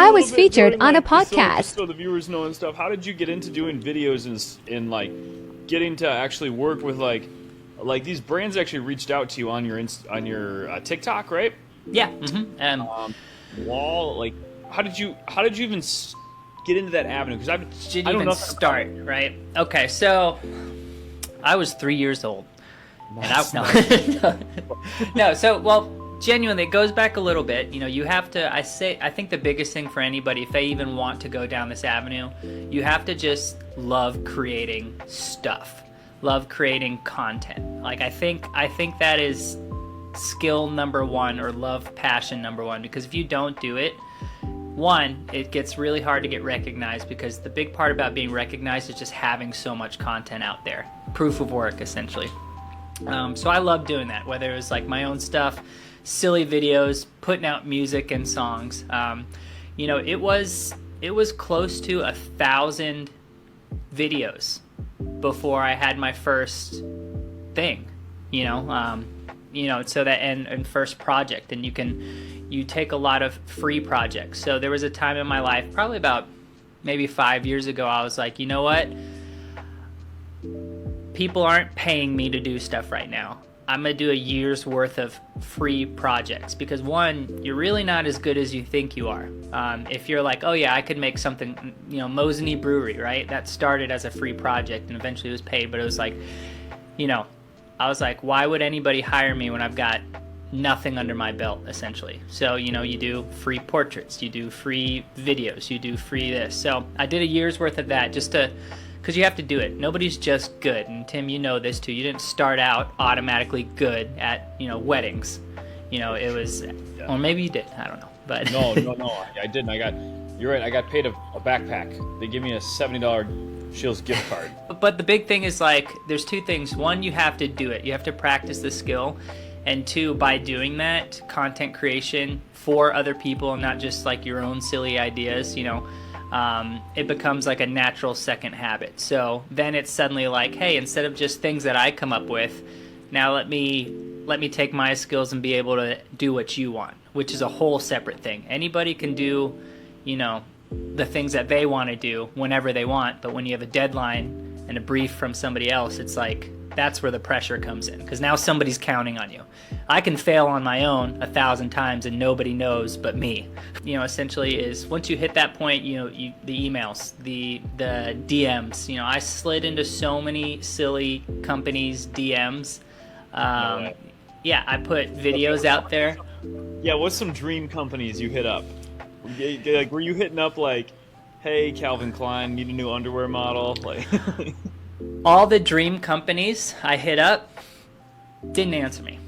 I little was bit featured during, on a like, just podcast. so the viewers know and stuff. How did you get into doing videos and like getting to actually work with like these brands actually reached out to you on your TikTok, right? Yeah. Mm-hmm. Wall, like how did you even get into that avenue? Because Didn't I don't even know start, right? Okay, so I was 3 years old. Nice. And no, so, well, genuinely, it goes back a little bit. You know, you have to, I think the biggest thing for anybody, if they even want to go down this avenue, you have to just love creating stuff, love creating content. Like, I think that is skill number one, or love passion number one, because if you don't do it, one, it gets really hard to get recognized, because the big part about being recognized is just having so much content out there. Proof of work, essentially. So I love doing that, whether it was like my own stuff, silly videos, putting out music and songs. You know, it was close to 1,000 videos before I had my first thing, you know, so that, and first project. And you take a lot of free projects. So there was a time in my life, probably about maybe 5 years ago, I was like, you know what? People aren't paying me to do stuff right now. I'm going to do a year's worth of free projects, because one, you're really not as good as you think you are. If you're like, oh yeah, I could make something, you know, Mosinee Brewery, right? That started as a free project and eventually was paid, but it was like, you know, I was like, why would anybody hire me when I've got nothing under my belt, essentially? So, you know, you do free portraits, you do free videos, you do free this. So I did a year's worth of that just to, because you have to do it. Nobody's just good. And Tim, you know this too. You didn't start out automatically good at, you know, weddings. You know, it was, or maybe you did. I don't know. But No, I didn't. You're right. I got paid a backpack. They give me a $70 Shields gift card. But the big thing is, like, there's two things. One, you have to do it. You have to practice the skill. And two, by doing that, content creation for other people and not just like your own silly ideas, you know, it becomes like a natural second habit. So then it's suddenly like, hey, instead of just things that I come up with, now let me take my skills and be able to do what you want, which is a whole separate thing. Anybody can do, you know, the things that they want to do whenever they want, but when you have a deadline and a brief from somebody else, it's like, that's where the pressure comes in, because now somebody's counting on you. I can fail on my own 1,000 times and nobody knows but me. You know, essentially is once you hit that point, you know, the emails, the DMs, you know, I slid into so many silly companies' DMs. Yeah, I put videos out there. Yeah, what's some dream companies you hit up? Like, were you hitting up like, hey, Calvin Klein, need a new underwear model? Like, all the dream companies I hit up didn't answer me.